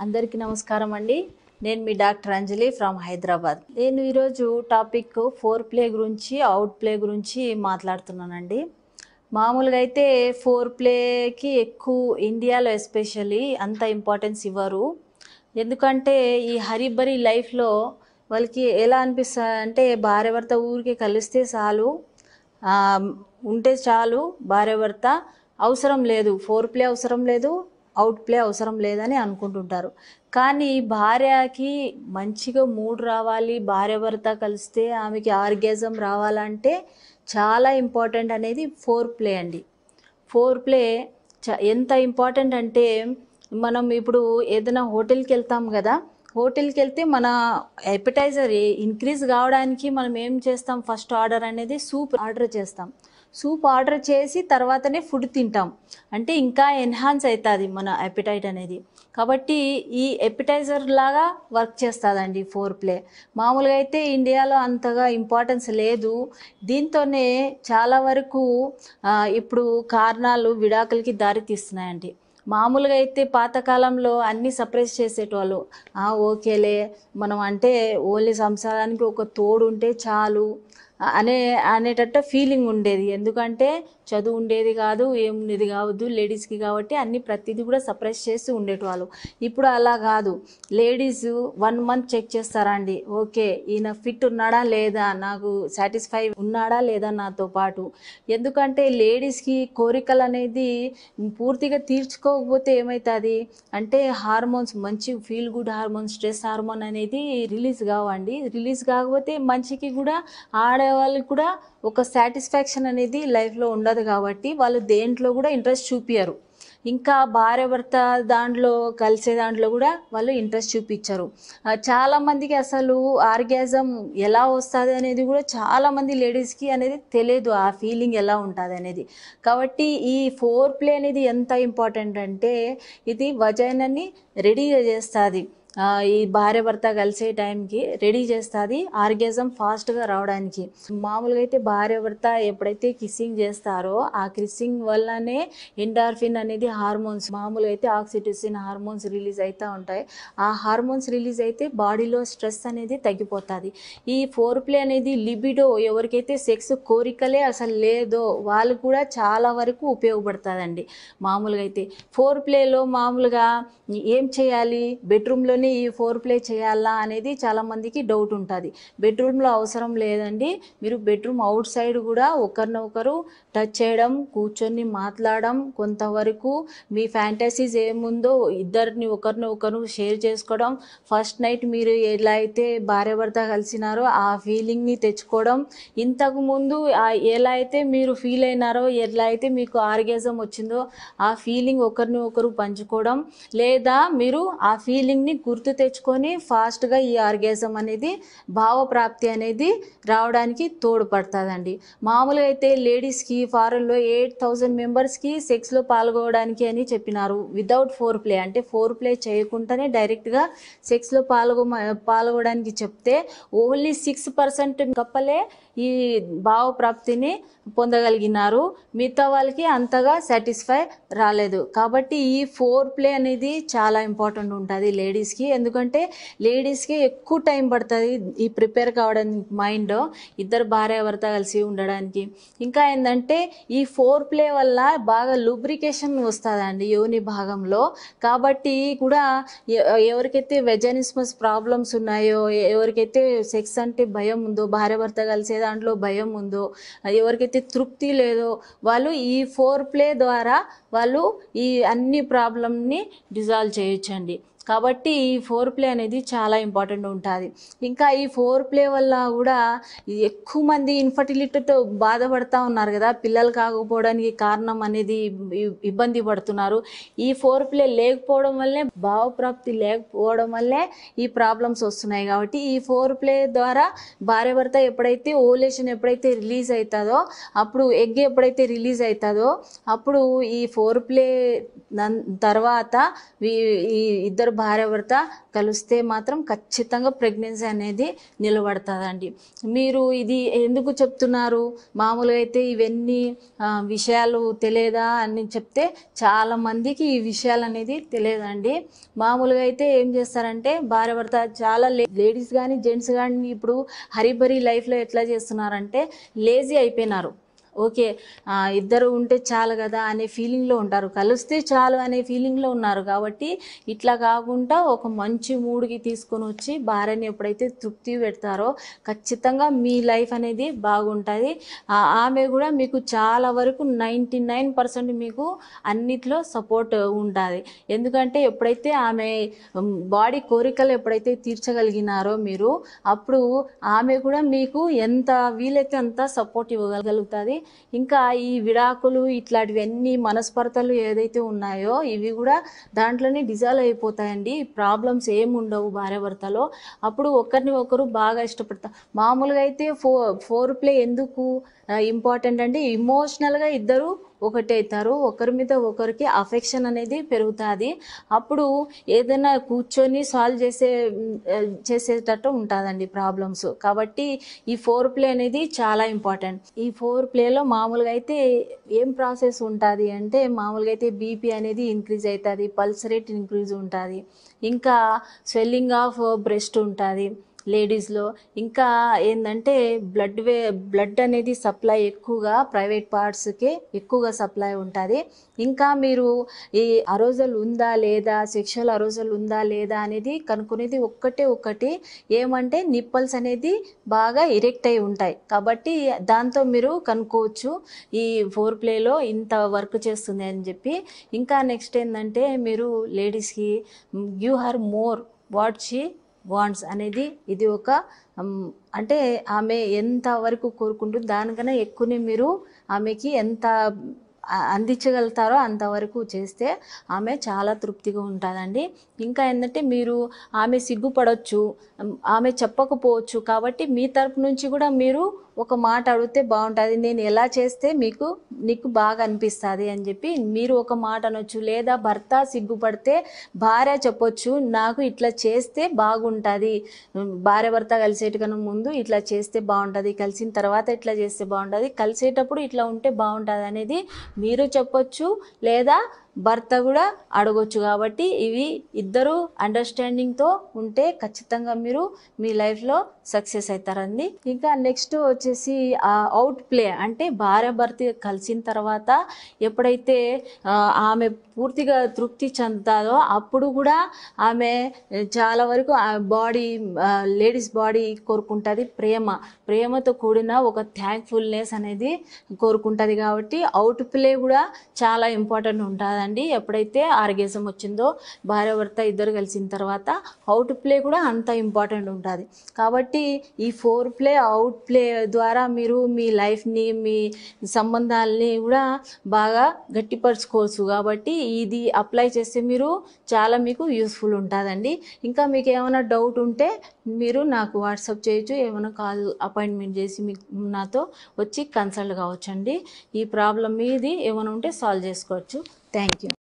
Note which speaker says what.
Speaker 1: అందరికీ నమస్కారం అండి. నేను మీ డాక్టర్ అంజలి ఫ్రమ్ హైదరాబాద్. నేను ఈరోజు టాపిక్ ఫోర్ ప్లే గురించి, అవుట్ ప్లే గురించి మాట్లాడుతున్నానండి. మామూలుగా అయితే ఫోర్ ప్లేకి ఎక్కువ ఇండియాలో ఎస్పెషల్లీ అంత ఇంపార్టెన్స్ ఇవ్వరు. ఎందుకంటే ఈ హరిబరి లైఫ్లో వాళ్ళకి ఎలా అనిపిస్తుంది అంటే భార్య భర్త ఊరికే కలిస్తే చాలు, ఆ, ఉంటే చాలు, భార్య భర్త అవసరం లేదు, ఫోర్ ప్లే అవసరం లేదు, అవుట్ ప్లే అవసరం లేదని అనుకుంటుంటారు. కానీ భార్యకి మంచిగా మూడ్ రావాలి, భార్య భర్త కలిస్తే ఆమెకి ఆర్గాజం రావాలంటే చాలా ఇంపార్టెంట్ అనేది ఫోర్ ప్లే అండి. ఫోర్ ప్లే ఎంత ఇంపార్టెంట్ అంటే మనం ఇప్పుడు ఏదైనా హోటల్కి వెళ్తాం కదా, హోటల్కి వెళ్తే మన ఎపిటైజర్ ఇంక్రీజ్ కావడానికి మనం ఏం చేస్తాం, ఫస్ట్ ఆర్డర్ అనేది సూప్ ఆర్డర్ చేస్తాం. సూప్ ఆర్డర్ చేసి తర్వాతనే ఫుడ్ తింటాం. అంటే ఇంకా ఎన్హాన్స్ అవుతుంది మన ఎపిటైట్ అనేది. కాబట్టి ఈ ఎపిటైజర్ లాగా వర్క్ చేస్తుందండి ఫోర్ ప్లే. మామూలుగా అయితే ఇండియాలో అంతగా ఇంపార్టెన్స్ లేదు. దీంతోనే చాలా వరకు ఇప్పుడు కారణాలు విడాకులకి దారి తీస్తున్నాయండి. మామూలుగా అయితే పాతకాలంలో అన్నీ సప్రెస్ చేసేటోళ్ళు. ఓకేలే, మనం అంటే ఓన్లీ సంసారానికి ఒక తోడు ఉంటే చాలు అనేటట్టు ఫీలింగ్ ఉండేది. ఎందుకంటే చదువు ఉండేది కాదు, ఏముండేది కావద్దు లేడీస్కి, కాబట్టి అన్ని ప్రతిదీ కూడా సప్రెస్ చేసి ఉండేటవాళ్ళు. ఇప్పుడు అలా కాదు. లేడీస్ 1 మంత్ చెక్ చేస్తారండి. ఓకే, ఈయన ఫిట్ ఉన్నాడా లేదా, నాకు సాటిస్ఫై ఉన్నాడా లేదా నాతో పాటు. ఎందుకంటే లేడీస్కి కోరికలు అనేది పూర్తిగా తీర్చుకోకపోతే ఏమవుతుంది అంటే హార్మోన్స్, మంచి feel good hormone, stress hormone అనేది రిలీజ్ కావండి. రిలీజ్ కాకపోతే మనిషికి కూడా, ఆడవాళ్ళకి కూడా ఒక సాటిస్ఫాక్షన్ అనేది లైఫ్లో ఉండదు. కాబట్టి వాళ్ళు దేంట్లో కూడా ఇంట్రెస్ట్ చూపించరు. ఇంకా భార్య భర్త దాంట్లో కలిసే దాంట్లో కూడా వాళ్ళు ఇంట్రెస్ట్ చూపించరు. చాలామందికి అసలు ఆర్గాజం ఎలా వస్తుంది అనేది కూడా చాలామంది లేడీస్కి అనేది తెలియదు, ఆ ఫీలింగ్ ఎలా ఉంటుంది అనేది. కాబట్టి ఈ ఫోర్ ప్లే అనేది ఎంత ఇంపార్టెంట్ అంటే ఇది వజైనాని రెడీగా చేస్తుంది. ఈ భార్య భర్త కలిసే టైంకి రెడీ చేస్తుంది ఆర్గాజం ఫాస్ట్గా రావడానికి. మామూలుగా అయితే భార్య భర్త ఎప్పుడైతే కిస్సింగ్ చేస్తారో ఆ కిస్సింగ్ వల్లనే ఎండార్ఫిన్ అనేది హార్మోన్స్, మామూలుగా అయితే ఆక్సిటోసిన్ హార్మోన్స్ రిలీజ్ అవుతూ ఉంటాయి. ఆ హార్మోన్స్ రిలీజ్ అయితే బాడీలో స్ట్రెస్ అనేది తగ్గిపోతుంది. ఈ ఫోర్ ప్లే అనేది లిబిడో, ఎవరికైతే సెక్స్ కోరికలే అసలు లేదో వాళ్ళు కూడా చాలా వరకు ఉపయోగపడుతుందండి. మామూలుగా అయితే ఫోర్ ప్లేలో మామూలుగా ఏం చేయాలి, బెడ్రూమ్లోనే ఈ ఫోర్ ప్లే చేయాలా అనేది చాలామందికి డౌట్ ఉంటుంది. బెడ్రూమ్లో అవసరం లేదండి. మీరు బెడ్రూమ్ అవుట్ సైడ్ కూడా ఒకరినొకరు టచ్ చేయడం, కూర్చొని మాట్లాడడం, కొంతవరకు మీ ఫ్యాంటసీస్ ఏముందో ఇద్దరిని ఒకరినొకరు షేర్ చేసుకోవడం, ఫస్ట్ నైట్ మీరు ఎలా అయితే భార్య భర్త కలిసినారో ఆ ఫీలింగ్ని తెచ్చుకోవడం, ఇంతకుముందు ఎలా అయితే మీరు ఫీల్ అయినారో, ఎలా అయితే మీకు ఆర్గాజం వచ్చిందో ఆ ఫీలింగ్ ఒకరిని ఒకరు పంచుకోవడం, లేదా మీరు ఆ ఫీలింగ్ని గుర్తు తెచ్చుకొని ఫాస్ట్గా ఈ ఆర్గాజం అనేది, భావప్రాప్తి అనేది రావడానికి తోడ్పడుతుందండి. మామూలుగా అయితే లేడీస్కి ఫారెన్లో 8,000 మెంబర్స్కి సెక్స్లో పాల్గొనడానికి అని చెప్పినారు వితౌట్ ఫోర్ ప్లే. అంటే ఫోర్ ప్లే చేయకుండానే డైరెక్ట్గా సెక్స్లో పాల్గొనడానికి చెప్తే ఓన్లీ 6% కప్పలే ఈ భావప్రాప్తిని పొందగలిగినారు. మిగతా వాళ్ళకి అంతగా సాటిస్ఫై రాలేదు. కాబట్టి ఈ ఫోర్ ప్లే అనేది చాలా ఇంపార్టెంట్ ఉంటుంది లేడీస్కి. ఎందుకంటే లేడీస్కి ఎక్కువ టైం పడుతుంది ఈ ప్రిపేర్ కావడానికి, మైండ్ ఇద్దరు భార్య భర్త కలిసి ఉండడానికి. ఇంకా ఏంటంటే ఈ ఫోర్ ప్లే వల్ల బాగా లూబ్రికేషన్ వస్తుందండి యోని భాగంలో. కాబట్టి కూడా ఎవరికైతే వెజనిస్మస్ ప్రాబ్లమ్స్ ఉన్నాయో, ఎవరికైతే సెక్స్ అంటే భయం ఉందో, భార్య భర్త కలిసే దాంట్లో భయం ఉందో, ఎవరికైతే తృప్తి లేదో వాళ్ళు ఈ ఫోర్ ప్లే ద్వారా వాళ్ళు ఈ అన్ని ప్రాబ్లమ్ని డిజాల్వ్ చేయొచ్చండి. కాబట్టి ఈ ఫోర్ ప్లే అనేది చాలా ఇంపార్టెంట్ ఉంటుంది. ఇంకా ఈ ఫోర్ ప్లే వల్ల కూడా ఎక్కువ మంది ఇన్ఫర్టిలిటీతో బాధపడుతూ ఉన్నారు కదా, పిల్లలు కాకపోవడానికి కారణం అనేది ఇబ్బంది పడుతున్నారు. ఈ ఫోర్ ప్లే లేకపోవడం వల్లే, భావప్రాప్తి లేకపోవడం వల్లే ఈ ప్రాబ్లమ్స్ వస్తున్నాయి. కాబట్టి ఈ ఫోర్ ప్లే ద్వారా భార్య భర్త ఎప్పుడైతే ఓవులేషన్ ఎప్పుడైతే రిలీజ్ అవుతుందో, అప్పుడు ఎగ్ ఎప్పుడైతే రిలీజ్ అవుతుందో అప్పుడు ఈ ఫోర్ ప్లే తర్వాత ఈ ఇద్దరు భార్యాభర్త కలిస్తే మాత్రం ఖచ్చితంగా ప్రెగ్నెన్సీ అనేది నిలబడుతుందండి. మీరు ఇది ఎందుకు చెప్తున్నారు, మామూలుగా అయితే ఇవన్నీ విషయాలు తెలియదా అని చెప్తే చాలామందికి ఈ విషయాలు అనేది తెలియదండి. మామూలుగా అయితే ఏం చేస్తారంటే భార్యాభర్త చాలా లేడీస్ కానీ జెంట్స్ కానీ ఇప్పుడు హరిబరి లైఫ్లో ఎట్లా చేస్తున్నారంటే లేజీ అయిపోయినారు. ఓకే, ఇద్దరు ఉంటే చాలు కదా అనే ఫీలింగ్లో ఉంటారు, కలిస్తే చాలు అనే ఫీలింగ్లో ఉన్నారు. కాబట్టి ఇట్లా కాకుండా ఒక మంచి మూడ్కి తీసుకొని వచ్చి భార్యని ఎప్పుడైతే తృప్తి పెడతారో ఖచ్చితంగా మీ లైఫ్ అనేది బాగుంటుంది. ఆమె కూడా మీకు చాలా వరకు 99% మీకు అన్నిట్లో సపోర్ట్ ఉంటుంది. ఎందుకంటే ఎప్పుడైతే ఆమె బాడీ కోరికలు ఎప్పుడైతే తీర్చగలిగినారో మీరు, అప్పుడు ఆమె కూడా మీకు ఎంత వీలైతే అంత సపోర్ట్ ఇవ్వగలుగుతుంది. ఇంకా ఈ విడాకులు ఇట్లాంటివన్నీ మనస్పర్ధలు ఏదైతే ఉన్నాయో ఇవి కూడా దాంట్లోనే డిజాల్వ్ అయిపోతాయండి. ప్రాబ్లమ్స్ ఏమి ఉండవు భార్యాభర్తలో. అప్పుడు ఒకరిని ఒకరు బాగా ఇష్టపడతారు. మామూలుగా అయితే ఫోర్ ప్లే ఎందుకు ఇంపార్టెంట్ అంటే ఇమోషనల్గా ఇద్దరు ఒకటి అవుతారు, ఒకరి మీద ఒకరికి అఫెక్షన్ అనేది పెరుగుతుంది. అప్పుడు ఏదైనా కూర్చొని సాల్వ్ చేసేటట్టు ఉంటుందండి ప్రాబ్లమ్స్. కాబట్టి ఈ ఫోర్ ప్లే అనేది చాలా ఇంపార్టెంట్. ఈ ఫోర్ ప్లేలో మామూలుగా అయితే ఏం ప్రాసెస్ ఉంటుంది అంటే మామూలుగా అయితే బీపీ అనేది ఇంక్రీజ్ అవుతుంది, పల్స్ రేట్ ఇంక్రీజ్ ఉంటుంది, ఇంకా స్వెల్లింగ్ ఆఫ్ బ్రెస్ట్ ఉంటుంది లేడీస్లో. ఇంకా ఏంటంటే బ్లడ్ అనేది సప్లై ఎక్కువగా ప్రైవేట్ పార్ట్స్కి ఎక్కువగా సప్లై ఉంటుంది. ఇంకా మీరు ఈ అరోజల్ ఉందా లేదా, సెక్షువల్ అరోజల్ ఉందా లేదా అనేది కనుక్కునేది ఒకటి ఏమంటే నిప్పల్స్ అనేది బాగా ఇరెక్ట్ అయి ఉంటాయి. కాబట్టి దాంతో మీరు కనుక్కోవచ్చు ఈ ఫోర్ ప్లేలో ఇంత వర్క్ చేస్తుంది అని చెప్పి. ఇంకా నెక్స్ట్ ఏంటంటే మీరు లేడీస్కి give her more what she wants అనేది ఇది ఒక అంటే ఆమె ఎంత వరకు కోరుకుంటుంది దానికన్నా ఎక్కువనే మీరు ఆమెకి ఎంత అందించగలుగుతారో అంతవరకు చేస్తే ఆమె చాలా తృప్తిగా ఉంటుందండి. ఇంకా ఏంటంటే మీరు ఆమె సిగ్గుపడవచ్చు, ఆమె చెప్పకపోవచ్చు. కాబట్టి మీ తరపు నుంచి కూడా మీరు ఒక మాట అడిగితే బాగుంటుంది, నేను ఎలా చేస్తే నీకు బాగా అనిపిస్తుంది అని చెప్పి మీరు ఒక మాట అనొచ్చు. లేదా భర్త సిగ్గుపడితే భార్య చెప్పొచ్చు, నాకు ఇట్లా చేస్తే బాగుంటుంది, భార్య భర్త కలిసేటికన్నా ముందు ఇట్లా చేస్తే బాగుంటుంది, కలిసిన తర్వాత ఇట్లా చేస్తే బాగుంటుంది, కలిసేటప్పుడు ఇట్లా ఉంటే బాగుంటుంది అనేది మీరు చెప్పొచ్చు, లేదా భర్త కూడా అడగొచ్చు. కాబట్టి ఇవి ఇద్దరు అండర్స్టాండింగ్తో ఉంటే ఖచ్చితంగా మీరు మీ లైఫ్లో సక్సెస్ అవుతారండి. ఇంకా నెక్స్ట్ వచ్చేసి అవుట్ ప్లే అంటే భార్య భర్త కలిసిన తర్వాత ఎప్పుడైతే ఆమె పూర్తిగా తృప్తి చెందుతాదో అప్పుడు కూడా ఆమె చాలా వరకు లేడీస్ బాడీ కోరుకుంటుంది, ప్రేమతో కూడిన ఒక థ్యాంక్ఫుల్నెస్ అనేది కోరుకుంటుంది. కాబట్టి అవుట్ ప్లే కూడా చాలా ఇంపార్టెంట్ ఉంటుందండి. ఎప్పుడైతే ఆర్గేజం వచ్చిందో భార్యాభర్త ఇద్దరు కలిసిన తర్వాత అవుట్ ప్లే కూడా అంత ఇంపార్టెంట్ ఉంటుంది. కాబట్టి ఈ ఫోర్ ప్లే అవుట్ ప్లే ద్వారా మీరు మీ లైఫ్ని మీ సంబంధాలని కూడా బాగా గట్టిపరచుకోవచ్చు. కాబట్టి ఇది అప్లై చేస్తే మీకు యూస్ఫుల్ ఉంటుందండి. ఇంకా మీకు ఏమైనా డౌట్ ఉంటే మీరు నాకు వాట్సాప్ చేయొచ్చు, ఏమైనా కాల్ అపాయింట్మెంట్ చేసి నాతో వచ్చి కన్సల్ట్ కావచ్చండి. ఈ ప్రాబ్లం మీది ఏమైనా ఉంటే సాల్వ్ చేసుకోవచ్చు. Thank you.